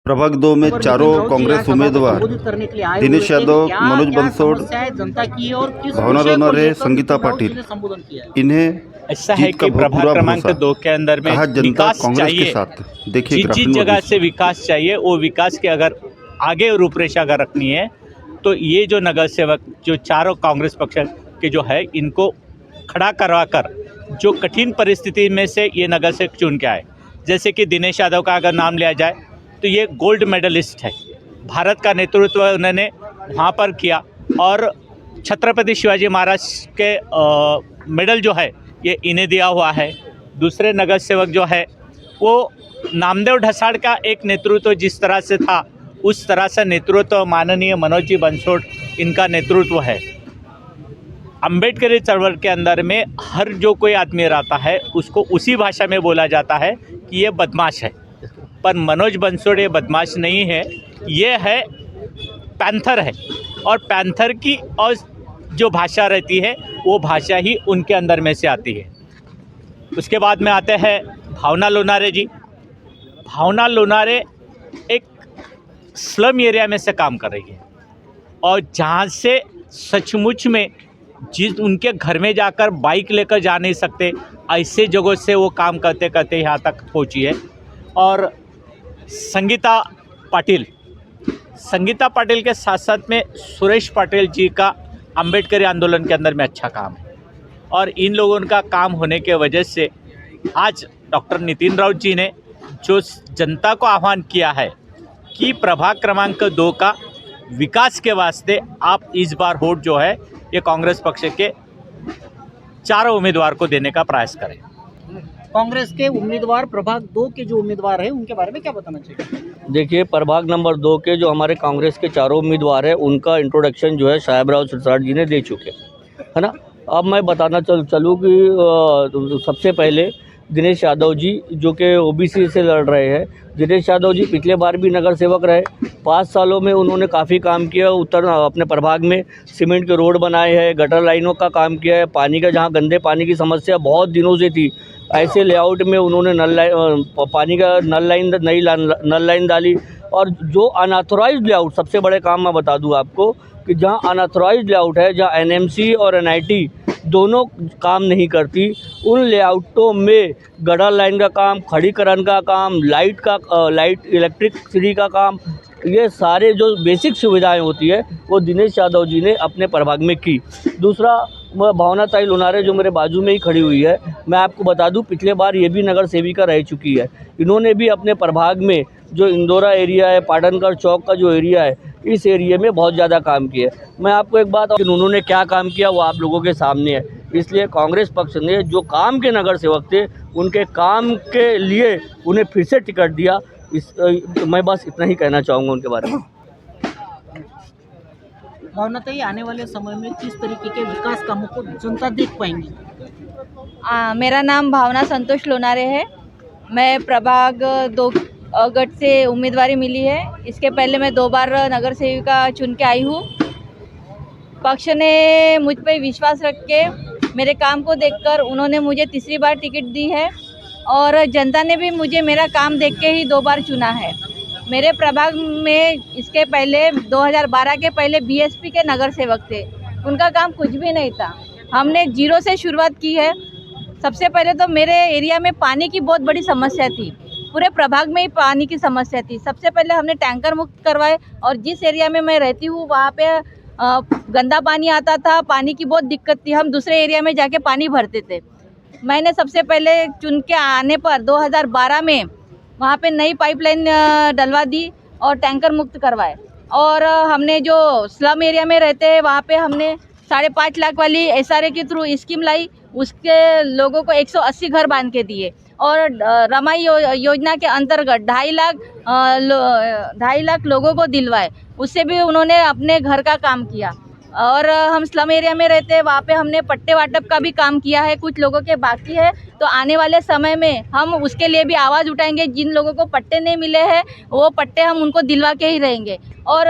प्रभाग 2 में चारों कांग्रेस उम्मीदवार दिनेश यादव, मनोज बंसोड़, भावना लोनारे, संगीता पाटिल, इन्हें ऐसा है कि प्रभाग क्रमांक 2 के अंदर में कहा जनता विकास कांग्रेस के चाहिए। साथ। देखिए जिस ग्राफिक जगह नोटिस। से विकास चाहिए वो विकास के अगर आगे रूपरेखा अगर रखनी है तो ये जो नगर सेवक जो चारों कांग्रेस पक्ष के जो है इनको खड़ा करवा कर जो कठिन परिस्थिति में से ये नगर सेवक चुन के आए। जैसे कि दिनेश यादव का अगर नाम लिया जाए तो ये गोल्ड मेडलिस्ट है, भारत का नेतृत्व उन्होंने वहाँ पर किया और छत्रपति शिवाजी महाराज के मेडल जो है ये इन्हें दिया हुआ है। दूसरे नगर सेवक जो है वो नामदेव ढसाड़ का एक नेतृत्व जिस तरह से था उस तरह से नेतृत्व माननीय मनोज जी बंसोड़ इनका नेतृत्व है। अम्बेडकरी चळवळ के अंदर में हर जो कोई आदमी रहता है उसको उसी भाषा में बोला जाता है कि ये बदमाश है, पर मनोज बंसोड़ ये बदमाश नहीं है, ये है पैंथर है और पैंथर की और जो भाषा रहती है वो भाषा ही उनके अंदर में से आती है। उसके बाद में आते हैं भावना लोनारे जी। भावना लोनारे एक स्लम एरिया में से काम कर रही है और जहाँ से सचमुच में जिस उनके घर में जाकर बाइक लेकर जा नहीं सकते ऐसे जगहों से वो काम करते करते यहाँ तक पहुँची है। और संगीता पाटिल के साथ साथ में सुरेश पाटिल जी का अम्बेडकरी आंदोलन के अंदर में अच्छा काम है और इन लोगों का काम होने के वजह से आज डॉक्टर नितिन राउत जी ने जो जनता को आह्वान किया है कि प्रभाग क्रमांक 2 का विकास के वास्ते आप इस बार वोट जो है ये कांग्रेस पक्ष के चारों उम्मीदवार को देने का प्रयास करें। कांग्रेस के उम्मीदवार प्रभाग 2 के जो उम्मीदवार हैं उनके बारे में क्या बताना चाहिए? देखिए, प्रभाग नंबर 2 के जो हमारे कांग्रेस के चारों उम्मीदवार हैं उनका इंट्रोडक्शन जो है साहेबराव सिरसाट जी ने दे चुके है ना। अब मैं बताना चलूँ कि सबसे पहले दिनेश यादव जी जो कि ओबीसी से लड़ रहे हैं। दिनेश यादव जी पिछले बार भी नगर सेवक रहे, 5 सालों में उन्होंने काफ़ी काम किया। अपने प्रभाग में सीमेंट के रोड बनाए हैं, गटर लाइनों का काम किया है, पानी का जहाँ गंदे पानी की समस्या बहुत दिनों से थी ऐसे लेआउट में उन्होंने पानी का नई नल लाइन डाली। और जो अनऑथराइज्ड लेआउट, सबसे बड़े काम मैं बता दूं आपको कि जहां अनऑथराइज्ड लेआउट है, जहां एनएमसी और एनआईटी दोनों काम नहीं करती, उन लेआउटों में गटर लाइन का काम, खड़ीकरण का काम, लाइट इलेक्ट्रिसिटी का काम, ये सारे जो बेसिक सुविधाएं होती है वो दिनेश यादव जी ने अपने प्रभाग में की। दूसरा, भावना ताई लोनारे जो मेरे बाजू में ही खड़ी हुई है, मैं आपको बता दूं पिछले बार ये भी नगर सेविका रह चुकी है। इन्होंने भी अपने प्रभाग में जो इंदौरा एरिया है, पाटनकर चौक का जो एरिया है, इस एरिया में बहुत ज़्यादा काम किया है। मैं आपको एक बात, उन्होंने क्या काम किया वो आप लोगों के सामने है। इसलिए कांग्रेस पक्ष ने जो काम के नगर सेवक थे उनके काम के लिए उन्हें फिर से टिकट दिया। मैं बस इतना ही कहना चाहूँगा उनके बारे में। भावनाताई, आने वाले समय में किस तरीके के विकास कामों को जनता देख पाएंगी? मेरा नाम भावना संतोष लोनारे है। मैं प्रभाग 2 गढ़ से उम्मीदवारी मिली है। इसके पहले मैं 2 बार नगर सेविका चुन के आई हूँ। पक्ष ने मुझ पर विश्वास रख के मेरे काम को देखकर उन्होंने मुझे तीसरी बार टिकट दी है और जनता ने भी मुझे मेरा काम देख के ही 2 बार चुना है। मेरे प्रभाग में इसके पहले 2012 के पहले बीएसपी के नगर सेवक थे, उनका काम कुछ भी नहीं था। हमने 0 से शुरुआत की है। सबसे पहले तो मेरे एरिया में पानी की बहुत बड़ी समस्या थी, पूरे प्रभाग में ही पानी की समस्या थी। सबसे पहले हमने टैंकर मुक्त करवाए और जिस एरिया में मैं रहती हूँ वहाँ पे गंदा पानी आता था, पानी की बहुत दिक्कत थी। हम दूसरे एरिया में जाके पानी भरते थे। मैंने सबसे पहले चुन के आने पर 2012 में वहाँ पे नई पाइपलाइन डलवा दी और टैंकर मुक्त करवाए। और हमने जो स्लम एरिया में रहते हैं वहाँ पे हमने 5.5 लाख वाली SRA के थ्रू स्कीम लाई, उसके लोगों को 180 घर बांध के दिए। और रमाई योजना के अंतर्गत 2.5 लाख लोगों को दिलवाए, उससे भी उन्होंने अपने घर का काम किया। और हम स्लम एरिया में रहते हैं, वहाँ पे हमने पट्टे वाटप का भी काम किया है, कुछ लोगों के बाकी है। तो आने वाले समय में हम उसके लिए भी आवाज़ उठाएंगे। जिन लोगों को पट्टे नहीं मिले हैं वो पट्टे हम उनको दिलवा के ही रहेंगे। और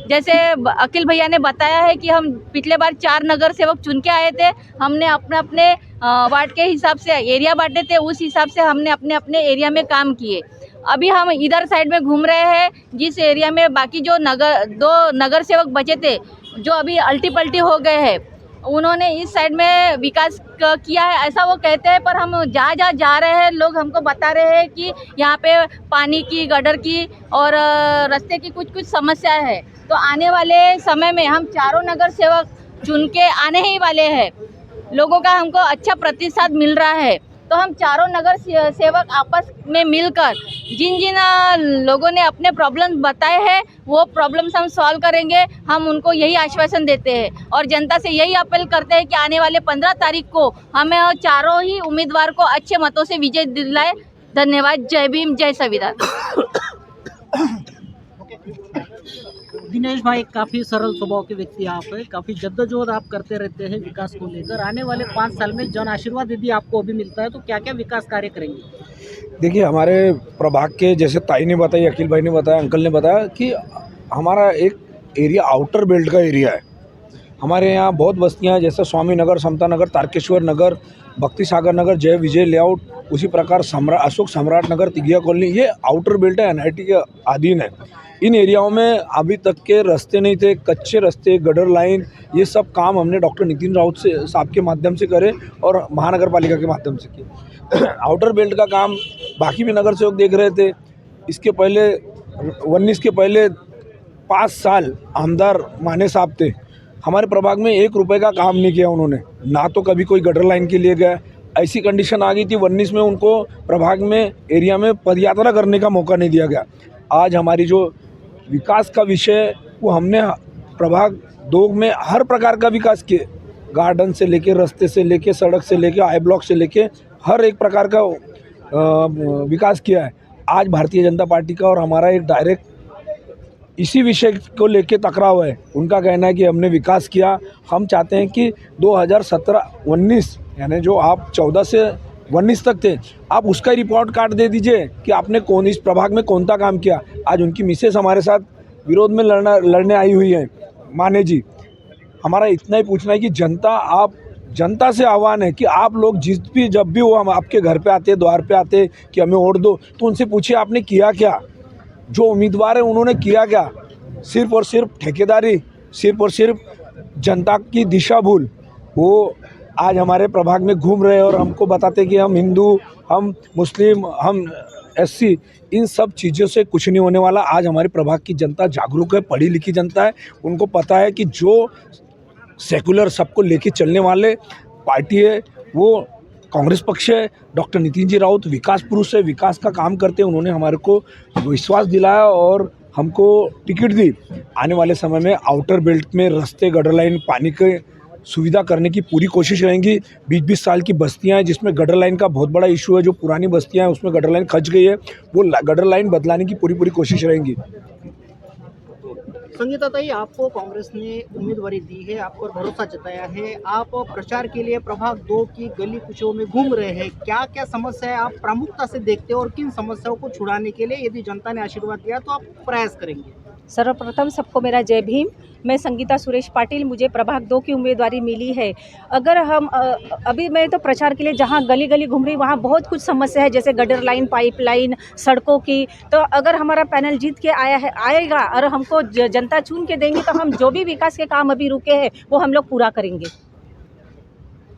जैसे अखिल भैया ने बताया है कि हम पिछले बार 4 नगर सेवक चुन के आए थे, हमने अपने वार्ड के हिसाब से एरिया बांटे थे, उस हिसाब से हमने अपने एरिया में काम किए। अभी हम इधर साइड में घूम रहे हैं, जिस एरिया में बाकी जो दो नगर सेवक बचे थे जो अभी अल्टी पल्टी हो गए हैं, उन्होंने इस साइड में विकास किया है ऐसा वो कहते हैं। पर हम जहाँ जहाँ जा रहे हैं लोग हमको बता रहे हैं कि यहाँ पे पानी की, गटर की और रास्ते की कुछ कुछ समस्या है। तो आने वाले समय में हम चारों नगर सेवक चुन के आने ही वाले हैं। लोगों का हमको अच्छा प्रतिसाद मिल रहा है, तो हम चारों नगर सेवक आपस में मिलकर जिन जिन लोगों ने अपने प्रॉब्लम्स बताए हैं वो प्रॉब्लम्स हम सॉल्व करेंगे। हम उनको यही आश्वासन देते हैं और जनता से यही अपील करते हैं कि आने वाले 15 तारीख को हमें चारों ही उम्मीदवार को अच्छे मतों से विजय दिलाए। धन्यवाद। जय भीम, जय संविधान। दिनेश भाई, काफ़ी सरल स्वभाव के व्यक्ति आप हैं, काफ़ी जद्दोजहद आप करते रहते हैं विकास को लेकर। आने वाले 5 साल में जन आशीर्वाद यदि आपको अभी मिलता है तो क्या क्या विकास कार्य करेंगे? देखिए, हमारे प्रभाग के जैसे ताई ने बताया, अखिल भाई ने बताया, अंकल ने बताया कि हमारा एक एरिया आउटर बेल्ट का एरिया है। हमारे यहाँ बहुत बस्तियाँ हैं, जैसे स्वामी नगर, समता नगर, तारकेश्वर नगर, भक्ति सागर नगर, जय विजय लेआउट, उसी प्रकार अशोक सम्राट नगर, तिगिया कॉलोनी, ये आउटर बेल्ट है, NIT के अधीन है। इन एरियाओं में अभी तक के रास्ते नहीं थे, कच्चे रास्ते, गटर लाइन, ये सब काम हमने डॉक्टर नितिन राउत साहब के माध्यम से करे और महानगर पालिका के माध्यम से किए। आउटर बेल्ट का काम बाकी भी नगर सेवक देख रहे थे। इसके पहले 19 के पहले 5 साल आमदार माने साहब थे, हमारे प्रभाग में 1 रुपये का काम नहीं किया उन्होंने, ना तो कभी कोई गटर लाइन के लिए गए। ऐसी कंडीशन आ गई थी 19 में, उनको प्रभाग में एरिया में पदयात्रा करने का मौका नहीं दिया गया। आज हमारी जो विकास का विषय वो हमने प्रभाग 2 में हर प्रकार का विकास किए, गार्डन से लेके, रास्ते से लेके, सड़क से लेके, आई ब्लॉक से लेके हर एक प्रकार का विकास किया है। आज भारतीय जनता पार्टी का और हमारा एक डायरेक्ट इसी विषय को लेके टकराव है। उनका कहना है कि हमने विकास किया, हम चाहते हैं कि 2017-19 यानी जो आप 14 से 19 तक थे, आप उसका रिपोर्ट कार्ड दे दीजिए कि आपने कौन इस प्रभाग में कौन सा काम किया। आज उनकी मिसेस हमारे साथ विरोध में लड़ने आई हुई है, माने जी। हमारा इतना ही पूछना है कि जनता से आह्वान है कि आप लोग जब भी वो हम आपके घर पे आते, द्वार पे आते कि हमें वोट दो, तो उनसे पूछिए आपने किया क्या, जो उम्मीदवार है उन्होंने किया क्या। सिर्फ और सिर्फ ठेकेदारी, सिर्फ और सिर्फ जनता की दिशा भूल, वो आज हमारे प्रभाग में घूम रहे हैं और हमको बताते कि हम हिंदू, हम मुस्लिम, हम SC, इन सब चीज़ों से कुछ नहीं होने वाला। आज हमारे प्रभाग की जनता जागरूक है, पढ़ी लिखी जनता है, उनको पता है कि जो सेकुलर सबको लेके चलने वाले पार्टी है वो कांग्रेस पक्ष है। डॉक्टर नितिन जी राउत विकास पुरुष है, विकास का काम करते हैं। उन्होंने हमारे को विश्वास दिलाया और हमको टिकट दी। आने वाले समय में आउटर बेल्ट में रास्ते, गटर लाइन, पानी के सुविधा करने की पूरी कोशिश रहेंगी। 20-20 साल की बस्तियां हैं जिसमें गटर लाइन का बहुत बड़ा इशू है। जो पुरानी बस्तियां हैं उसमें गटर लाइन खच गई है, वो गटर लाइन बदलाने की पूरी कोशिश रहेंगी। संगीता ताई, आपको कांग्रेस ने उम्मीदवारी दी है, आप पर भरोसा जताया है, आप प्रचार के लिए प्रभाग 2 की गली कुचों में घूम रहे हैं। क्या क्या समस्याएं आप प्रमुखता से देखते हैं और किन समस्याओं को छुड़ाने के लिए यदि जनता ने आशीर्वाद दिया तो आप प्रयास करेंगे? सर्वप्रथम सबको मेरा जय भीम। मैं संगीता सुरेश पाटिल, मुझे प्रभाग 2 की उम्मीदवारी मिली है। अगर हम अभी मैं तो प्रचार के लिए जहाँ गली गली घूम रही, वहाँ बहुत कुछ समस्या है, जैसे गटर लाइन, पाइप लाइन, सड़कों की। तो अगर हमारा पैनल जीत के आएगा और हमको जनता चुन के देंगे तो हम जो भी विकास के काम अभी रुके हैं वो हम लोग पूरा करेंगे।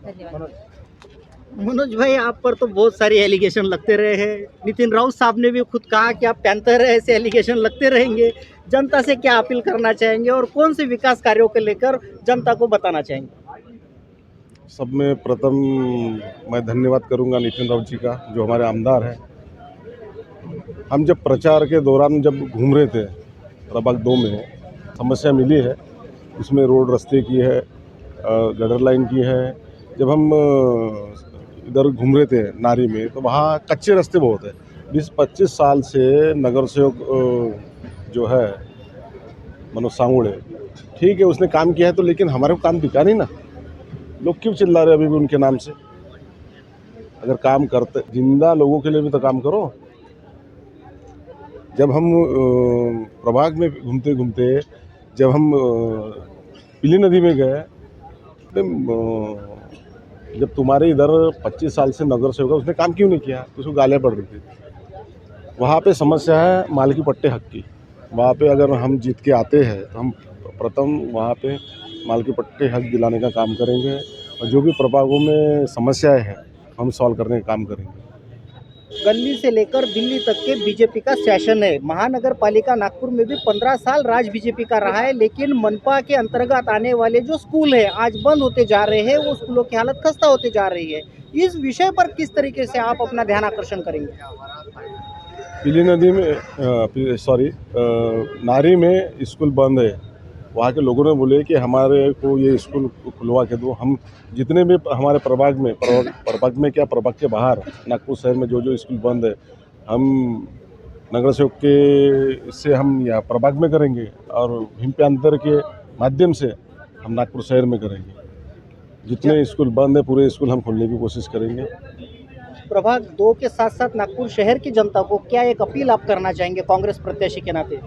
धन्यवाद। मनोज भाई, आप पर तो बहुत सारी एलिगेशन लगते रहे हैं। नितिन राउत साहब ने भी खुद कहा कि आप पैंतर है, ऐसे एलिगेशन लगते रहेंगे। जनता से क्या अपील करना चाहेंगे और कौन से विकास कार्यों को लेकर जनता को बताना चाहेंगे? सब में प्रथम मैं धन्यवाद करूंगा नितिन राउत जी का, जो हमारे आमदार हैं। हम जब प्रचार के दौरान जब घूम रहे थे प्रभाग 2 में, समस्या मिली है, उसमें रोड रास्ते की है, गटर लाइन की है। जब हम इधर घूम रहे थे नारी में, तो वहाँ कच्चे रास्ते बहुत है। 20-25 साल से नगर सेवक जो है मनोज सांगुड़े, ठीक है उसने काम किया है, तो लेकिन हमारे को काम दिखा नहीं ना। लोग क्यों चिल्ला रहे अभी भी उनके नाम से? अगर काम करते, जिंदा लोगों के लिए भी तो काम करो। जब हम प्रभाग में घूमते घूमते जब हम पीली नदी में गए, जब तुम्हारे इधर 25 साल से नगर सेवक, उसने काम क्यों नहीं किया? तो उसको गालियाँ पड़ रही थी। वहाँ पे समस्या है मालिकी पट्टे हक की। वहाँ पे अगर हम जीत के आते हैं तो हम प्रथम वहाँ पे मालिकी पट्टे हक दिलाने का काम करेंगे और जो भी प्रभागों में समस्याएं हैं हम सॉल्व करने का काम करेंगे। गली से लेकर दिल्ली तक के बीजेपी का शासन है। महानगर पालिका नागपुर में भी 15 साल राज बीजेपी का रहा है, लेकिन मनपा के अंतर्गत आने वाले जो स्कूल है आज बंद होते जा रहे हैं, वो स्कूलों की हालत खस्ता होते जा रही है। इस विषय पर किस तरीके से आप अपना ध्यान आकर्षण करेंगे? पीली नदी में नारी में स्कूल बंद है। वहाँ के लोगों ने बोले कि हमारे को ये स्कूल खुलवा के दो। हम जितने भी हमारे प्रभाग में क्या प्रभाग के बाहर नागपुर शहर में जो स्कूल बंद है, हम नगर सेवक के से हम यहाँ प्रभाग में करेंगे और भीमप्यांतर के माध्यम से हम नागपुर शहर में करेंगे। जितने स्कूल बंद है पूरे स्कूल हम खोलने की कोशिश करेंगे। प्रभाग 2 के साथ साथ नागपुर शहर की जनता को क्या एक अपील आप करना चाहेंगे कांग्रेस प्रत्याशी के नाते?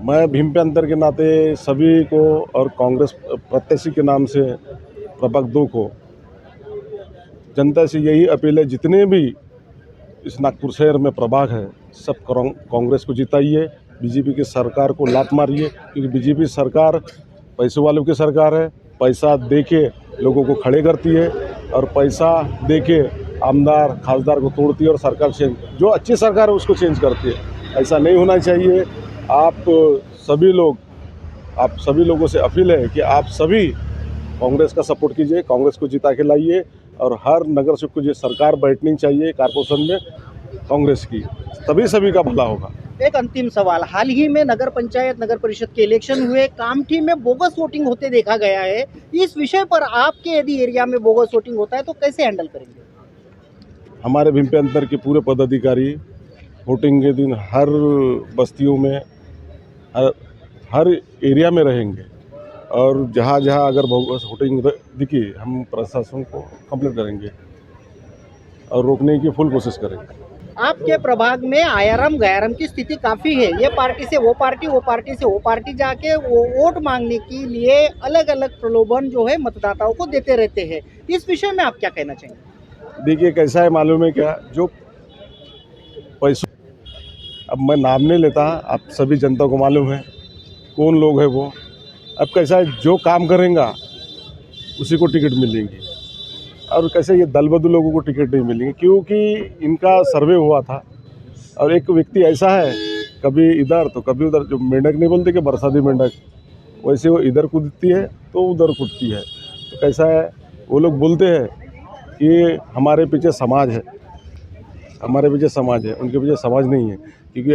मैं भीमप्यांतर के नाते सभी को और कांग्रेस प्रत्याशी के नाम से प्रभाग 2 को जनता से यही अपील है, जितने भी इस नागपुर शहर में प्रभाग है सब कांग्रेस को जिताइए, बीजेपी की सरकार को लात मारिए, क्योंकि बीजेपी सरकार पैसे वालों की सरकार है। पैसा देके लोगों को खड़े करती है और पैसा देके आमदार खासदार को तोड़ती है और सरकार चेंज, जो अच्छी सरकार है उसको चेंज करती है। ऐसा नहीं होना चाहिए। आप सभी लोगों से अपील है कि आप सभी कांग्रेस का सपोर्ट कीजिए, कांग्रेस को जिता के लाइए और हर नगर सेवक को जो सरकार बैठनी चाहिए कारपोरेशन में कांग्रेस की, तभी सभी का भला होगा। एक अंतिम सवाल, हाल ही में नगर पंचायत नगर परिषद के इलेक्शन हुए, कामठी में बोगस वोटिंग होते देखा गया है। इस विषय पर आपके यदि एरिया में बोगस वोटिंग होता है तो कैसे हैंडल करेंगे? हमारे भीमप्यांतर के पूरे पदाधिकारी वोटिंग के दिन हर बस्तियों में हर एरिया में रहेंगे और जहाँ जहाँ अगर बोगस वोटिंग दिखी हम प्रशासन को कंप्लेंट करेंगे और रोकने की फुल कोशिश करेंगे। आपके प्रभाग में आयाराम गयाराम की स्थिति काफी है। ये पार्टी से वो पार्टी, वो पार्टी से वो पार्टी जाके वो वोट मांगने के लिए अलग अलग प्रलोभन जो है मतदाताओं को देते रहते हैं। इस विषय में आप क्या कहना चाहेंगे? देखिए कैसा है मालूम है क्या, जो पैसों, अब मैं नाम नहीं लेता, आप सभी जनता को मालूम है कौन लोग है वो। अब कैसा है, जो काम करेगा उसी को टिकट मिलेंगी और कैसे ये दल बदल लोगों को टिकट नहीं मिलेंगे, क्योंकि इनका सर्वे हुआ था और एक व्यक्ति ऐसा है कभी इधर तो कभी उधर, जो मेंढक नहीं बोलते कि बरसाती मेंढक, वैसे वो इधर कूदती है तो उधर कूदती है। तो कैसा है, वो लोग बोलते हैं कि हमारे पीछे समाज है, हमारे पीछे समाज है, उनके पीछे समाज नहीं है। क्योंकि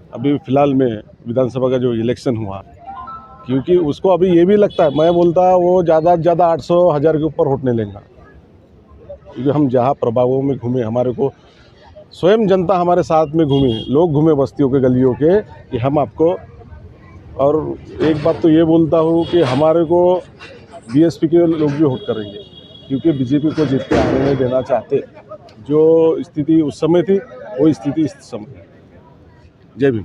अभी फ़िलहाल में विधानसभा का जो इलेक्शन हुआ, क्योंकि उसको अभी ये भी लगता है, मैं बोलता वो ज़्यादा से ज़्यादा 800,000 के ऊपर वोट नहीं लेगा। क्योंकि हम जहाँ प्रभागों में घूमे, हमारे को स्वयं जनता हमारे साथ में घूमी, लोग घूमे बस्तियों के गलियों के, कि हम आपको, और एक बात तो ये बोलता हूँ कि हमारे को बीएसपी के लोग भी वोट करेंगे, क्योंकि बीजेपी को जीत के आने नहीं देना चाहते। जो स्थिति उस समय थी वो स्थिति इस समय है। जय भीम।